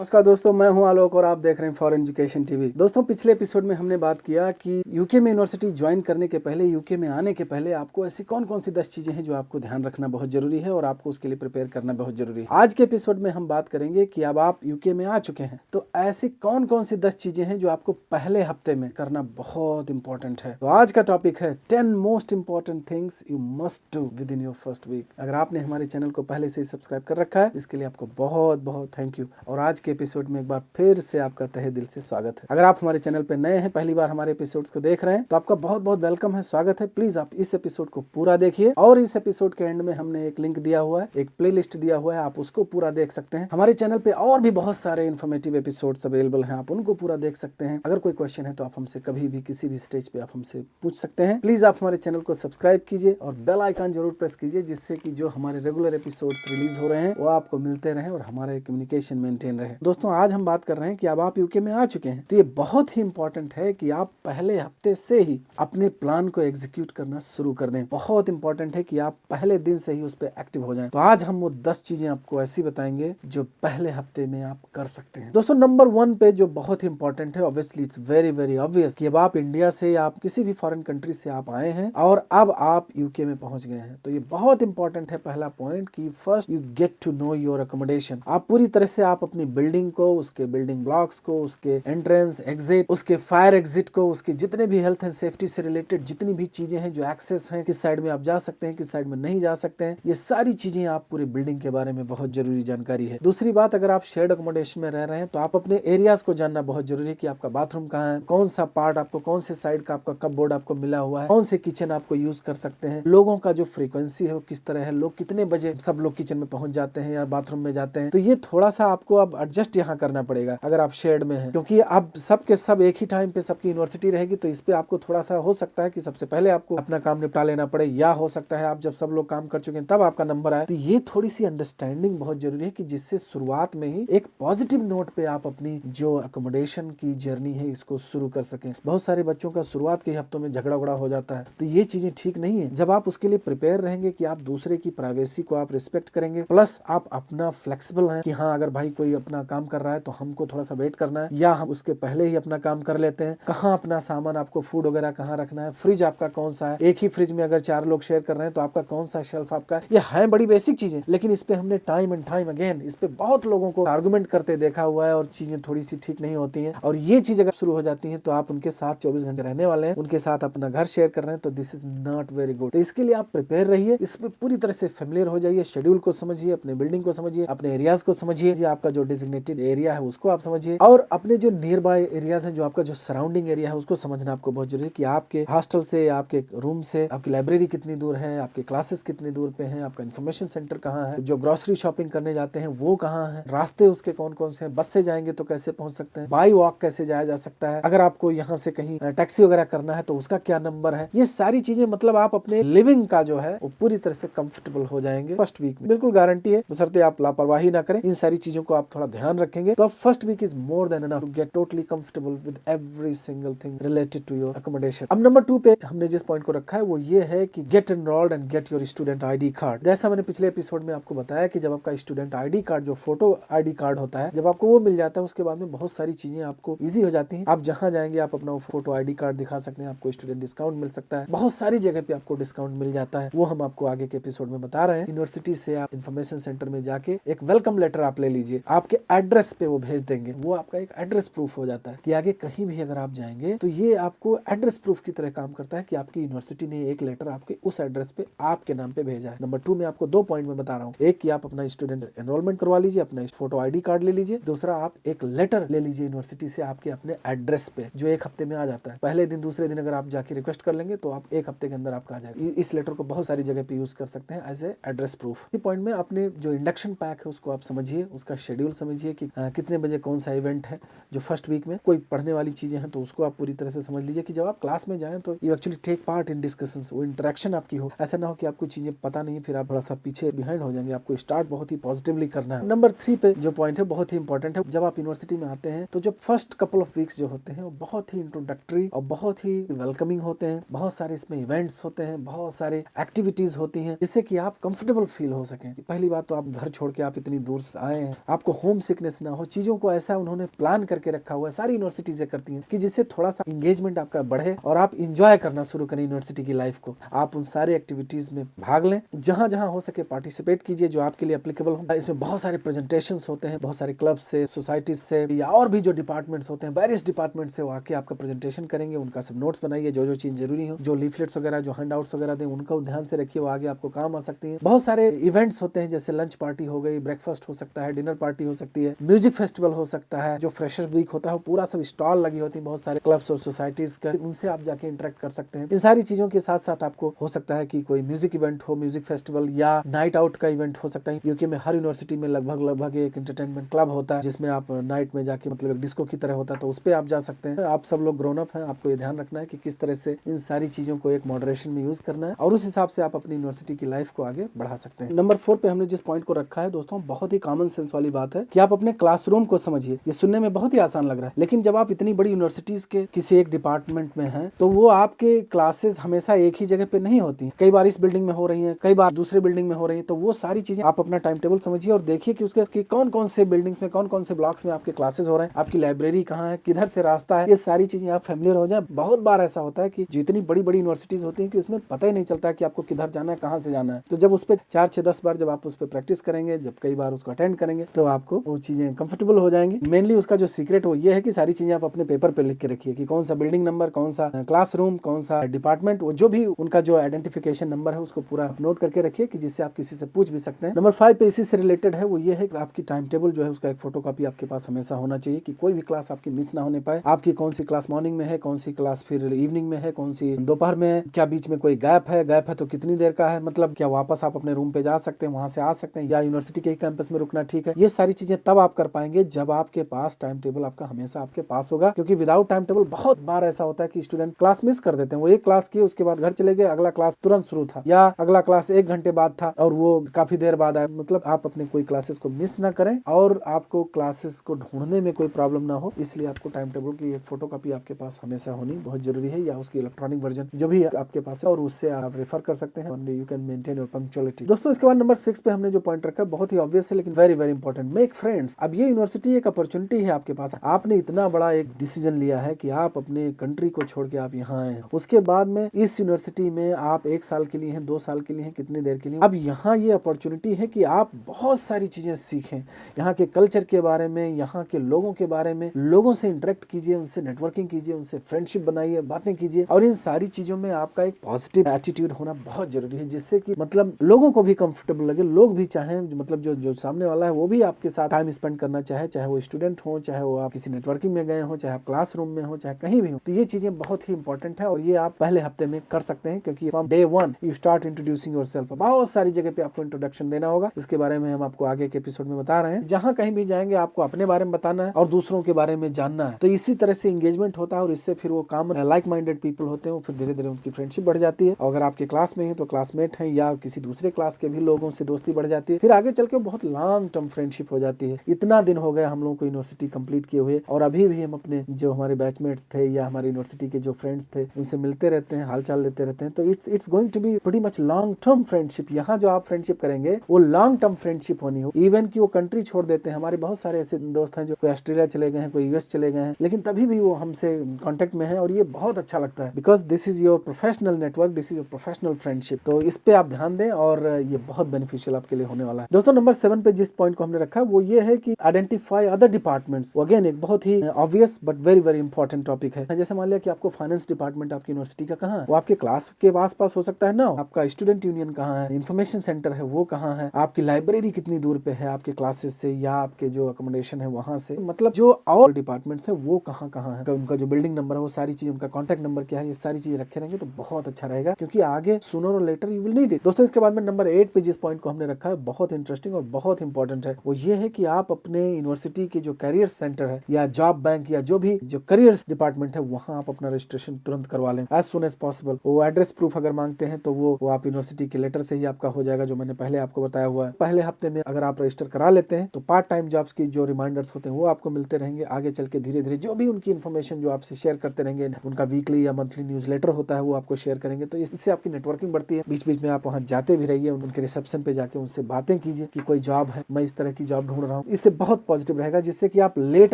नमस्कार दोस्तों, मैं हूं आलोक और आप देख रहे हैं फॉरेन एजुकेशन टीवी। दोस्तों, पिछले एपिसोड में हमने बात किया कि यूके में यूनिवर्सिटी ज्वाइन करने के पहले, यूके में आने के पहले आपको ऐसी कौन कौन सी 10 चीजें हैं जो आपको ध्यान रखना बहुत जरूरी है और आपको उसके लिए प्रिपेयर करना बहुत जरूरी है। आज के एपिसोड में हम बात करेंगे कि अब आप यूके में आ चुके हैं तो ऐसी कौन कौन सी 10 चीजें हैं जो आपको पहले हफ्ते में करना बहुत इंपॉर्टेंट है। तो आज का टॉपिक है 10 most important things you must do within your first week. अगर आपने हमारे चैनल को पहले से ही सब्सक्राइब कर रखा है, इसके लिए आपको बहुत बहुत थैंक यू। और आज के एपिसोड में एक बार फिर से आपका तहे दिल से स्वागत है। अगर आप हमारे चैनल पे नए हैं, पहली बार हमारे एपिसोड्स को देख रहे हैं, तो आपका बहुत बहुत वेलकम है, स्वागत है। प्लीज आप इस एपिसोड को पूरा देखिए और इस एपिसोड के एंड में हमने एक लिंक दिया हुआ है, एक प्लेलिस्ट दिया हुआ है, आप उसको पूरा देख सकते हैं। हमारे चैनल पे और भी बहुत सारे इन्फॉर्मेटिव एपिसोड्स अवेलेबल हैं, आप उनको पूरा देख सकते हैं। अगर कोई क्वेश्चन है तो आप हमसे कभी भी किसी भी स्टेज पे आप हमसे पूछ सकते हैं। प्लीज आप हमारे चैनल को सब्सक्राइब कीजिए और बेल आइकन जरूर प्रेस कीजिए, जिससे कि जो हमारे रेगुलर एपिसोड्स रिलीज हो रहे हैं वो आपको मिलते रहे और हमारे कम्युनिकेशन मेंटेन रहे। दोस्तों, आज हम बात कर रहे हैं कि अब आप यूके में आ चुके हैं तो ये बहुत ही इंपॉर्टेंट है कि आप पहले हफ्ते से ही अपने प्लान को एग्जीक्यूट करना शुरू कर दें। बहुत इंपॉर्टेंट है कि आप पहले दिन से ही उस पर एक्टिव हो जाएं। तो आज हम वो 10 चीजें आपको ऐसी बताएंगे जो पहले हफ्ते में आप कर सकते हैं। दोस्तों, नंबर 1 पे जो बहुत ही इंपॉर्टेंट है, obviously it's very very obvious कि अब आप इंडिया से या आप किसी भी फॉरेन कंट्री से आप आए हैं और अब आप यूके में पहुंच गए हैं, तो ये बहुत इंपॉर्टेंट है पहला पॉइंट कि first you get to know your accommodation. आप पूरी तरह से आप अपनी बिल्डिंग को, उसके बिल्डिंग ब्लॉक्स को, उसके एंट्रेंस एग्जिट, उसके फायर एग्जिट को, उसके जितने भी हेल्थ एंड सेफ्टी से रिलेटेड जितनी भी चीजें हैं, जो एक्सेस हैं, किस साइड में आप जा सकते हैं, किस साइड में नहीं जा सकते हैं, ये सारी चीजें आप पूरी बिल्डिंग के बारे में बहुत जरूरी जानकारी है। दूसरी बात, अगर आप शेयर्ड अकोमोडेशन में रह रहे हैं तो आप अपने एरियाज को जानना बहुत जरूरी है कि आपका बाथरूम कहाँ है, कौन सा पार्ट आपको, कौन से साइड का आपका कपबोर्ड आपको मिला हुआ है, कौन से किचन आपको यूज कर सकते हैं, लोगों का जो फ्रीक्वेंसी है वो किस तरह है, लोग कितने बजे सब लोग किचन में पहुंच जाते हैं या बाथरूम में जाते हैं। तो ये थोड़ा सा आपको अब एडजस्ट यहाँ करना पड़ेगा अगर आप शेयर्ड में हैं, क्योंकि अब सब के सब एक ही टाइम पे सबकी यूनिवर्सिटी रहेगी। तो इस पे आपको थोड़ा सा हो सकता है कि सबसे पहले आपको अपना काम निपटा लेना पड़े, या हो सकता है आप जब सब लोग काम कर चुके हैं तब आपका नंबर आए। तो ये थोड़ी सी अंडरस्टैंडिंग बहुत जरूरी है कि जिससे शुरुआत में ही एक पॉजिटिव नोट पे आप अपनी जो अकोमोडेशन की जर्नी है इसको शुरू कर सकें। बहुत सारे बच्चों का शुरुआत के हफ्तों में झगड़ा उगड़ा हो जाता है, तो ये चीजें ठीक नहीं है। जब आप उसके लिए प्रिपेयर रहेंगे कि आप दूसरे की प्राइवेसी को आप रिस्पेक्ट करेंगे, प्लस आप अपना फ्लेक्सिबल हैं कि हाँ, अगर भाई कोई अपना काम कर रहा है तो हमको थोड़ा सा वेट करना है, या हम उसके पहले ही अपना काम कर लेते हैं। कहाँ अपना सामान, आपको फूड वगैरह कहाँ रखना है, फ्रिज आपका कौन सा है, एक ही फ्रिज में अगर 4 लोग शेयर कर रहे हैं तो आपका कौन सा शेल्फ आपका, ये है बड़ी बेसिक चीजें, लेकिन इस पे हमने टाइम एंड टाइम अगेन इस पे बहुत लोगों को आर्गुमेंट करते देखा हुआ है और चीजें थोड़ी सी ठीक नहीं होती हैं। और ये चीज अगर शुरू हो जाती है तो आप उनके साथ 24 घंटे रहने वाले हैं, उनके साथ अपना घर शेयर कर रहे हैं, तो this is not very good. तो इसके लिए आप प्रिपेयर रहिए, इसमें पूरी तरह से फेमिलियर हो जाइए, शेड्यूल को समझिए, अपने बिल्डिंग को समझिए, अपने एरियाज को समझिए, आपका जो डिजिग्नेटेड एरिया है उसको आप समझिए, और अपने जो नियर बाय एरियाज है, जो आपका जो सराउंडिंग एरिया है उसको समझना आपको बहुत जरूरी है कि आपके हॉस्टल से, आपके रूम से आपकी लाइब्रेरी कितनी दूर है, आपके क्लासेस कितनी दूर पे हैं, आपका इन्फॉर्मेशन सेंटर कहाँ है, जो ग्रोसरी शॉपिंग करने जाते हैं वो कहाँ है, रास्ते उसके कौन कौन से हैं, बस से जाएंगे तो कैसे पहुंच सकते हैं, बाई वॉक कैसे जाया जा सकता है, अगर आपको यहाँ से कहीं टैक्सी वगैरह करना है तो उसका क्या नंबर है। ये सारी चीजें मतलब आप अपने लिविंग का जो है वो पूरी तरह से कंफर्टेबल हो जाएंगे फर्स्ट वीक में, बिल्कुल गारंटी है, बशर्ते आप लापरवाही ना करें। इन सारी चीजों को आप थोड़ा ध्यान रखेंगे तो first week is more than enough to get totally comfortable with every single thing related to your accommodation. अब नंबर 2 पे हमने जिस पॉइंट को रखा है वो ये है कि gate enrolled and get your student ID card. जैसा मैंने पिछले एपिसोड में आपको बताया कि जब आपका स्टूडेंट आईडी कार्ड, जो फोटो आईडी कार्ड होता है, जब आपको वो मिल जाता है उसके बाद में बहुत सारी चीजें आपको इजी हो जाती हैं। आप जहां जाएंगे आप अपना फोटो आईडी कार्ड दिखा सकते हैं, आपको स्टूडेंट डिस्काउंट मिल सकता है, बहुत सारी जगह पे आपको डिस्काउंट मिल जाता है, वो हम आपको आगे के एपिसोड में बता रहे हैं। यूनिवर्सिटी से आप इन्फॉर्मेशन सेंटर में जाके एक वेलकम लेटर आप ले लीजिए, आपके एड्रेस पे वो भेज देंगे, वो आपका एक एड्रेस प्रूफ हो जाता है कि आगे कहीं भी अगर आप जाएंगे तो ये आपको एड्रेस प्रूफ की तरह काम करता है कि आपकी यूनिवर्सिटी ने एक लेटर आपके उस एड्रेस पे आपके नाम पे भेजा है। नंबर 2 में आपको 2 पॉइंट में बता रहा हूँ, एक कि आप अपना स्टूडेंट एनरोलमेंट करवा लीजिए, अपना फोटो आईडी कार्ड ले लीजिए, दूसरा आप एक लेटर ले लीजिए यूनिवर्सिटी से आपके अपने एड्रेस पे, जो 1 हफ्ते में आ जाता है। पहले दिन दूसरे दिन अगर आप जाके रिक्वेस्ट कर लेंगे तो आप 1 हफ्ते के अंदर आपका आ जाएगा। इस लेटर को बहुत सारी जगह पे यूज कर सकते हैं एज ए एड्रेस प्रूफ। इस पॉइंट में अपने जो इंडक्शन पैक है उसको आप समझिए, उसका शेड्यूल समझिए कि कितने बजे कौन सा इवेंट है जो फर्स्ट वीक में, कोई पढ़ने वाली चीजें हैं तो उसको आप पूरी तरह से समझ लीजिए कि जब आप क्लास में जाएं तो you actually take part in discussions, वो इंटरेक्शन आपकी हो। ऐसा ना हो कि आपको चीजें पता नहीं फिर आप थोड़ा सा पीछे बिहाइंड हो जाएंगे, आपको स्टार्ट बहुत ही पॉजिटिवली करना है। नंबर 3 पे जो पॉइंट है बहुत ही इंपॉर्टेंट है, जब आप यूनिवर्सिटी में आते हैं तो जो फर्स्ट कपल ऑफ वीक्स जो होते हैं वो बहुत ही इंट्रोडक्टरी और बहुत ही वेलकमिंग होते हैं, बहुत सारे इसमें इवेंट्स होते हैं, बहुत सारे एक्टिविटीज होती हैं जिससे कि आप कंफर्टेबल फील हो सकें। पहली बात तो आप घर छोड़ के आप इतनी दूर से आए हैं, आपको होम सिकनेस ना हो, चीजों को ऐसा उन्होंने प्लान करके रखा हुआ है, सारी यूनिवर्सिटीज करती हैं कि जिससे थोड़ा सा इंगेजमेंट आपका बढ़े और आप इंजॉय करना शुरू करें यूनिवर्सिटी की लाइफ को। आप उन सारे एक्टिविटीज में भाग लें, जहां जहां हो सके पार्टिसिपेट कीजिए जो आपके लिए एप्लीकेबल हो। इसमें बहुत सारे प्रेजेंटेशंस होते हैं, बहुत सारे क्लब से, सोसाइटीज से या और भी जो डिपार्टमेंट्स होते हैं, वेरियस डिपार्टमेंट से वो आके आपका प्रेजेंटेशन करेंगे, उनका सब नोट्स बनाइए, जो जो चीज जरूरी हो, जो लीफलेट्स वगैरह, जो हैंडआउट्स वगैरह दें, उनका ध्यान से रखिए, वो आगे आपको काम आ सकती है। बहुत सारे इवेंट्स होते हैं, जैसे लंच पार्टी हो गई, ब्रेकफास्ट हो सकता है, डिनर पार्टी हो सकती है, म्यूजिक फेस्टिवल हो सकता है, जो फ्रेशर वीक होता है, पूरा सब स्टॉल लगी होती है बहुत सारे क्लब्स और सोसाइटीज का, उनसे आप जाके इंटरेक्ट कर सकते हैं। इन सारी चीजों के साथ साथ आपको हो सकता है कि कोई म्यूजिक इवेंट हो, म्यूजिक फेस्टिवल या नाइट आउट का इवेंट हो सकता है। यूके में हर यूनिवर्सिटी में लगभग एक एंटरटेनमेंट क्लब होता है, जिसमें आप नाइट में जाके, मतलब एक डिस्को की तरह होता है, तो उस पे आप जा सकते हैं। आप सब लोग ग्रोन अप हैं, आपको ये ध्यान रखना है कि किस तरह से इन सारी चीजों को एक मॉडरेशन में यूज करना है और उस हिसाब से आप अपनी यूनिवर्सिटी की लाइफ को आगे बढ़ा सकते हैं। नंबर 4 पे हमने जिस पॉइंट को रखा है दोस्तों, बहुत ही कॉमन सेंस वाली बात है कि आप अपने क्लासरूम को समझिए। ये सुनने में बहुत ही आसान लग रहा है, लेकिन जब आप इतनी बड़ी यूनिवर्सिटीज के किसी एक डिपार्टमेंट में हैं, तो वो आपके क्लासेस हमेशा एक ही जगह पे नहीं होती, कई बार इस बिल्डिंग में हो रही है, कई बार दूसरे बिल्डिंग में हो रही है। तो वो सारी चीजें आप अपना टाइम टेबल समझिए और देखिए कि उसके कौन कौन से बिल्डिंग्स में, कौन कौन से ब्लॉक्स में आपके क्लासेस हो रहे हैं, आपकी लाइब्रेरी कहाँ है, किधर से रास्ता है, ये सारी चीजें आप फैमिलियर हो जाए। बहुत बार ऐसा होता है कि जितनी बड़ी बड़ी यूनिवर्सिटीज होती है कि उसमें पता ही नहीं चलता कि आपको किधर जाना है, कहाँ से जाना है। तो जब उस पर 4, 6, 10 बार जब आप उस पर प्रैक्टिस करेंगे, जब कई बार उसको अटेंड करेंगे, तो आपको वो चीजें कंफर्टेबल हो जाएंगी। मेनली उसका जो सीक्रेट वो ये है कि सारी चीजें आप अपने पेपर पे लिख के रखिए कि कौन सा बिल्डिंग नंबर, कौन सा क्लासरूम, कौन सा डिपार्टमेंट, वो जो भी उनका जो आइडेंटिफिकेशन नंबर है उसको पूरा नोट करके रखिए कि जिससे आप किसी से पूछ भी सकते हैं। नंबर 5 पे इसी से रिलेटेड है, वो ये है कि आपकी टाइम टेबल जो है उसका एक फोटोकॉपी आपके पास हमेशा होना चाहिए कि कोई भी क्लास आपकी मिस ना होने पाए। आपकी कौन सी क्लास मॉर्निंग में है, कौन सी क्लास फिर इवनिंग में है, कौन सी दोपहर में है, क्या बीच में कोई गैप है तो कितनी देर का है, मतलब क्या वापस आप अपने रूम पे जा सकते हैं, वहां से आ सकते हैं, या यूनिवर्सिटी के ही कैंपस में रुकना ठीक है। ये सारी चीजें तब आप कर पाएंगे जब आपके पास टाइम टेबल आपका हमेशा आपके पास होगा, क्योंकि विदाउट टाइम टेबल बहुत बार ऐसा होता है कि स्टूडेंट क्लास मिस कर देते हैं। वो एक क्लास किए, उसके बाद घर चले गए, अगला क्लास तुरंत शुरू था या अगला क्लास 1 घंटे बाद था और वो काफी देर बाद आया। मतलब आप अपने कोई क्लासेस को मिस ना करें और आपको क्लासेस को ढूंढने में कोई प्रॉब्लम ना हो, इसलिए आपको टाइम टेबल की एक फोटोकॉपी आपके पास हमेशा होनी बहुत जरूरी है, या उसकी इलेक्ट्रॉनिक वर्जन जो भी आपके पास है, और उससे आप रेफर कर सकते हैं। You can maintain your punctuality. दोस्तों इसके बाद नंबर 6 पे हमने जो पॉइंट रखा है बहुत ही ऑब्वियस है, लेकिन very very important, make friends. अब ये यूनिवर्सिटी एक अपॉर्चुनिटी है आपके पास, आपने इतना बड़ा एक डिसीजन लिया है कि आप अपने कंट्री को छोड़ के आप यहाँ आए, उसके बाद में इस यूनिवर्सिटी में आप 1 साल के लिए हैं, 2 साल के लिए हैं, कितनी देर के लिए। अब यहाँ ये अपॉर्चुनिटी है कि आप बहुत सारी चीजें सीखें, यहाँ के कल्चर के बारे में, यहाँ के लोगों के बारे में, लोगों से इंटरेक्ट कीजिए, उनसे नेटवर्किंग कीजिए, उनसे फ्रेंडशिप बनाइए, बातें कीजिए, और इन सारी चीजों में आपका एक पॉजिटिव एटीट्यूड होना बहुत जरूरी है, जिससे कि मतलब लोगों को भी कंफर्टेबल लगे, लोग भी चाहें, मतलब जो सामने वाला है वो भी आपके साथ टाइम स्पेंड करना चाहे वो स्टूडेंट हो, चाहे वो आप किसी नेटवर्किंग में गए हो, चाहे आप क्लासरूम में हो, चाहे कहीं भी हो। तो ये चीजें बहुत ही इंपॉर्टेंट है और ये आप पहले हफ्ते में कर सकते हैं, क्योंकि from day 1 you start introducing yourself. बहुत सारी जगह पे आपको इंट्रोडक्शन देना होगा, इसके बारे में हम आपको आगे के एपिसोड में बता रहे हैं। जहाँ कहीं भी जाएंगे आपको अपने बारे में बताना है और दूसरों के बारे में जानना है, तो इसी तरह से एंगेजमेंट होता है और इससे फिर वो काम लाइक माइंडेड पीपल होते हैं, फिर धीरे धीरे उनकी फ्रेंडशिप बढ़ जाती है। और अगर आपके क्लास में है तो क्लासमेट हैं या किसी दूसरे क्लास के भी लोगों से दोस्ती बढ़ जाती है, फिर आगे चल के बहुत लॉन्ग टर्म फ्रेंडशिप हो जाती है। इतना दिन हो गया हम लोगों को यूनिवर्सिटी कंप्लीट किए हुए और अभी भी हम अपने जो हमारे बैचमेट्स थे या हमारे यूनिवर्सिटी के जो फ्रेंड्स थे उनसे मिलते रहते हैं, हाल चाल लेते रहते हैं। तो it's going to be pretty much long term friendship. यहाँ जो आप फ्रेंडशिप करेंगे वो लॉन्ग टर्म फ्रेंडशिप होनी हो, इवन कि वो कंट्री छोड़ देते हैं। हमारे बहुत सारे ऐसे दोस्त हैं जो कोई ऑस्ट्रेलिया चले गए हैं, कोई यूएस चले गए हैं, लेकिन तभी भी वो हमसे कांटेक्ट में है और ये बहुत अच्छा लगता है, because this is your professional network, this is your professional friendship. तो इस पे आप ध्यान दें और ये बहुत बेनिफिशियल आपके लिए होने वाला है। दोस्तों नंबर 7 पे जिस पॉइंट को हमने रखा है वो ये है कि आइडेंटिफाई अदर डिपार्टमेंट्स। अगेन एक बहुत ही obvious but very very important topic है। जैसे मान लिया कि आपको फाइनेंस डिपार्टमेंट आपकी यूनिवर्सिटी का कहाँ है, वो आपके क्लास के आस पास हो सकता है ना। आपका स्टूडेंट यूनियन कहाँ है, इन्फॉर्मेशन सेंटर है वो कहाँ है, आपकी लाइब्रेरी कितनी दूर पे है आपके क्लासेस से या आपके जो अकोमोडेशन है वहां से, मतलब जो और डिपार्टमेंट्स है वो कहाँ कहाँ है, उनका जो बिल्डिंग नंबर है वो सारी चीज, उनका कॉन्टैक्ट नंबर क्या है, ये सारी चीजें रखे रहेंगे तो बहुत अच्छा रहेगा, क्योंकि आगे सूनर और later you will need it. दोस्तों इसके बाद में नंबर 8 पे जिस पॉइंट को हमने रखा है बहुत इंटरेस्टिंग और बहुत इंपॉर्टेंट है, वो ये है कि आप अपने यूनिवर्सिटी के जो करियर सेंटर है या जॉब बैंक या जो भी जो करियर डिपार्टमेंट है वहाँ आप अपना रजिस्ट्रेशन तुरंत करवा लें एज सुन एज पॉसिबल। वो एड्रेस प्रूफ अगर मांगते हैं तो वो आप यूनिवर्सिटी के लेटर से ही आपका हो जाएगा, जो मैंने पहले आपको बताया हुआ है। पहले हफ्ते में अगर आप रजिस्टर करा लेते हैं तो पार्ट टाइम जॉब्स की जो रिमाइंडर्स होते हैं वो आपको मिलते रहेंगे। आगे चल के धीरे धीरे जो भी उनकी इन्फॉर्मेशन जो आपसे शेयर करते रहेंगे, उनका वीकली या मंथली न्यूज लेटर होता है वो आपको शेयर करेंगे, तो इससे आपकी नेटवर्किंग बढ़ती है। बीच बीच में आप वहाँ जाते भी रहिए, उनके रिसेप्शन पे जाके उनसे बातें कीजिए कि कोई जॉब है, मैं इस तरह की जॉब ढूंढ रहा हूँ, हूँ, इससे बहुत पॉजिटिव रहेगा, जिससे कि आप लेट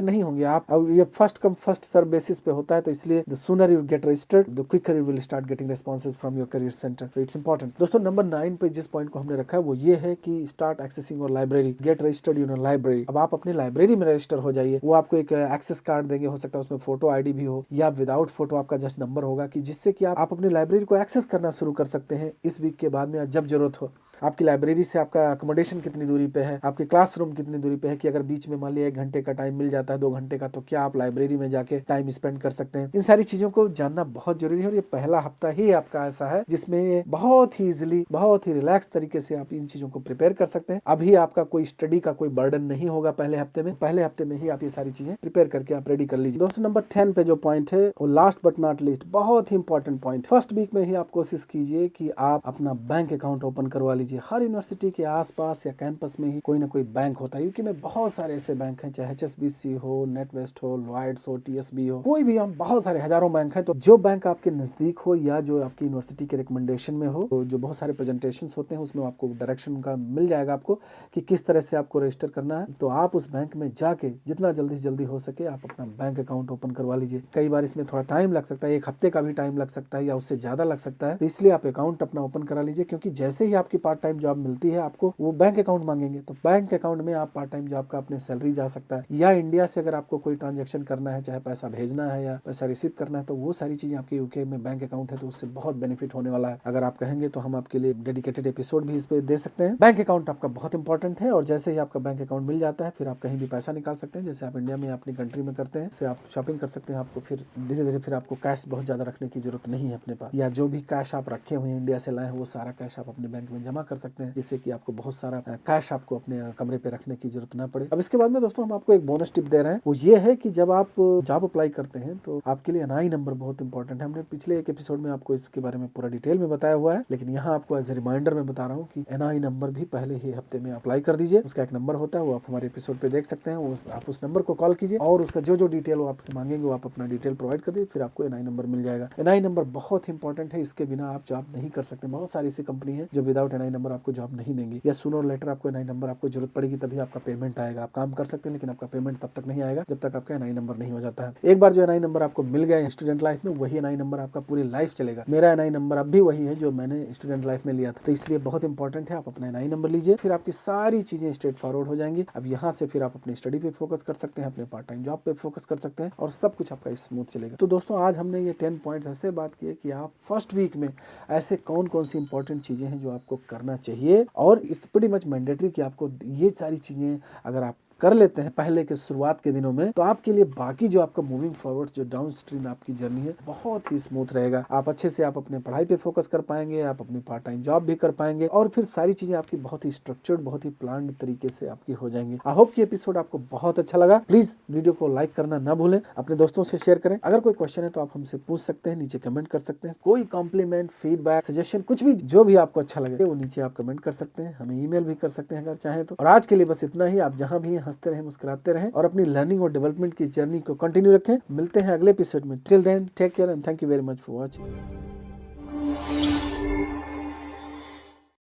नहीं होंगे। आप अब ये first come first serve basis पे होता है, तो इसलिए the sooner you get registered the quicker you will start getting responses from your career centre. So it's important. दोस्तों नंबर 9 पे जिस पॉइंट को हमने रखा है वो ये है कि स्टार्ट एक्सेसिंग और library, get registered your library. अब आप अपनी लाइब्रेरी में रजिस्टर हो जाइए। वो आपको एक एक्सेस कार्ड देंगे, हो सकता है उसमें फोटो आईडी भी हो, या विदाउट फोटो आपका जस्ट नंबर होगा, कि जिससे कि आप अपनी लाइब्रेरी को एक्सेस करना शुरू कर सकते हैं इस वीक के बाद में, जब जरूरत हो। आपकी लाइब्रेरी से आपका अकोमोडेशन कितनी दूरी पे है, आपके क्लासरूम कितनी दूरी पे है, कि अगर बीच में मान लिया 1 घंटे का टाइम मिल जाता है, 2 घंटे का, तो क्या आप लाइब्रेरी में जाके टाइम स्पेंड कर सकते हैं। इन सारी चीजों को जानना बहुत जरूरी है, और ये पहला हफ्ता ही आपका ऐसा है जिसमें बहुत ही इजिली, बहुत ही रिलैक्स तरीके से आप इन चीजों को प्रिपेयर कर सकते हैं। अभी आपका कोई स्टडी का कोई बर्डन नहीं होगा पहले हफ्ते में। पहले हफ्ते में ही आप ये सारी चीजें प्रिपेयर करके आप रेडी कर लीजिए। दोस्तों नंबर 10 पे जो पॉइंट है वो लास्ट बट नॉट लीस्ट, बहुत ही इंपॉर्टेंट पॉइंट। फर्स्ट वीक में ही आप कोशिश कीजिए कि आप अपना बैंक अकाउंट ओपन करवा लीजिए। हर यूनिवर्सिटी के आसपास या कैंपस में ही कोई ना कोई बैंक होता है। यूके में बहुत सारे ऐसे बैंक हैं, चाहे HSBC हो, नेटवेस्ट हो, लॉयड्स हो, TSB हो, कोई भी, हम बहुत सारे हजारों बैंक हैं। तो जो बैंक आपके नजदीक हो या जो आपकी यूनिवर्सिटी के रिकमेंडेशन में हो, तो जो बहुत सारे प्रेजेंटेशन होते हैं उसमें आपको डायरेक्शन का मिल जाएगा आपको कि किस तरह से आपको रजिस्टर करना है। तो आप उस बैंक में जाके जितना जल्दी से जल्दी हो सके आप अपना बैंक अकाउंट ओपन करवा लीजिए। कई बार इसमें थोड़ा टाइम लग सकता है, 1 हफ्ते का भी टाइम लग सकता है या उससे ज्यादा लग सकता है। तो इसलिए आप अकाउंट अपना ओपन करा लीजिए, क्योंकि जैसे ही आपकी पार्ट टाइम जॉब मिलती है आपको वो बैंक अकाउंट मांगेंगे। तो बैंक अकाउंट में आप पार्ट टाइम जॉब का अपने सैलरी जा सकता है, या इंडिया से अगर आपको कोई ट्रांजैक्शन करना है, चाहे पैसा भेजना है या पैसा रिसीव करना है, तो वो सारी चीजें आपके यूके में बैंक अकाउंट है तो उससे बहुत बेनिफिट होने वाला है। अगर आप कहेंगे तो हम आपके लिए डेडिकेटेड एपिसोड भी इस पे दे सकते हैं। बैंक अकाउंट आपका बहुत इंपॉर्टेंट है, और जैसे ही आपका बैंक अकाउंट मिल जाता है फिर आप कहीं भी पैसा निकाल सकते हैं। जैसे आप इंडिया में अपनी कंट्री में करते हैं, उससे आप शॉपिंग कर सकते हैं। आपको फिर धीरे धीरे फिर आपको कैश बहुत ज्यादा रखने की जरूरत नहीं है अपने पास, या जो भी कैश आप रखे हुए हैं इंडिया से लाए हैं वो सारा कैश आप अपने बैंक में जमा कर सकते हैं, जिससे कि आपको बहुत सारा कैश आपको अपने कमरे पे रखने की जरूरत ना पड़े। अब इसके बाद में दोस्तों हम आपको एक बोनस टिप दे रहे हैं। वो ये है कि जब आप जॉब अप्लाई करते हैं तो आपके लिए NI नंबर बहुत इंपॉर्टेंट है। हमने पिछले एक एपिसोड में आपको इसके बारे में पूरा डिटेल में बताया हुआ है, लेकिन यहाँ आपको एज ए रिमाइंडर में बता रहा हूँ कि NI नंबर भी पहले ही हफ्ते में अप्लाई कर दीजिए। उसका एक नंबर होता है, वो आप हमारे एपिसोड पे देख सकते हैं। वो आप उस नंबर को कॉल कीजिए और उसका जो जो डिटेल वो आपसे मांगेंगे वो आप अपना डिटेल प्रोवाइड कर दीजिए, फिर आपको NI नंबर मिल जाएगा। NI नंबर बहुत इंपॉर्टेंट है, इसके बिना आप जॉब नहीं कर सकते। बहुत सारी ऐसी कंपनी है जो विदाउट NI नंबर आपको जॉब नहीं देंगी, या सूनर और लेटर आपको NI नंबर आपको जरूरत पड़ेगी तभी आपका पेमेंट आएगा। आप काम कर सकते हैं लेकिन आपका पेमेंट तब तक नहीं आएगा जब तक आपका NI नंबर नहीं हो जाता है। एक बार जो NI नंबर आपको मिल गया स्टूडेंट लाइफ में, वही NI नंबर आपका पूरी लाइफ चलेगा। मेरा NI नंबर अब भी वही है जो मैंने स्टूडेंट लाइफ में लिया था, तो इसलिए बहुत इंपॉर्टेंट है आप अपना NI नंबर लीजिए, फिर आपकी सारी चीजें स्ट्रेट फॉरवर्ड हो जाएंगी। अब यहाँ से फिर आप अपनी स्टडी पे फोकस कर सकते हैं, अपने पार्ट टाइम जॉब पे फोकस कर सकते हैं, और सब कुछ आपका स्मूथ चलेगा। तो दोस्तों आज हमने ये 10 पॉइंट्स ऐसे बात किए कि आप फर्स्ट वीक में ऐसे कौन कौन सी इंपॉर्टेंट चीजें हैं जो आपको करना चाहिए, और इट्स प्रीटी मच मैंडेटरी कि आपको ये सारी चीजें अगर आप कर लेते हैं पहले के शुरुआत के दिनों में, तो आपके लिए बाकी जो आपका मूविंग फॉरवर्ड जो डाउन स्ट्रीम आपकी जर्नी है बहुत ही स्मूथ रहेगा। आप अच्छे से आप अपने पढ़ाई पे फोकस कर पाएंगे, आप अपनी पार्ट टाइम जॉब भी कर पाएंगे, और फिर सारी चीजें आपकी बहुत ही स्ट्रक्चर्ड, बहुत ही प्लान्ड तरीके से आपकी हो जाएंगी। आई होप कि एपिसोड आपको बहुत अच्छा लगा। प्लीज वीडियो को लाइक करना ना भूलें, अपने दोस्तों से शेयर करें। अगर कोई क्वेश्चन है तो आप हमसे पूछ सकते हैं, नीचे कमेंट कर सकते हैं। कोई कॉम्प्लीमेंट, फीडबैक, सजेशन, कुछ भी जो भी आपको अच्छा लगे वो नीचे आप कमेंट कर सकते हैं, हमें ईमेल भी कर सकते हैं अगर चाहें तो। और आज के लिए बस इतना ही। आप जहां भी हंसते रहें, मुस्कुराते रहें, और अपनी लर्निंग और डेवलपमेंट की जर्नी को कंटिन्यू रखें। मिलते हैं अगले एपिसोड में। Till then take care and thank you very much for watching.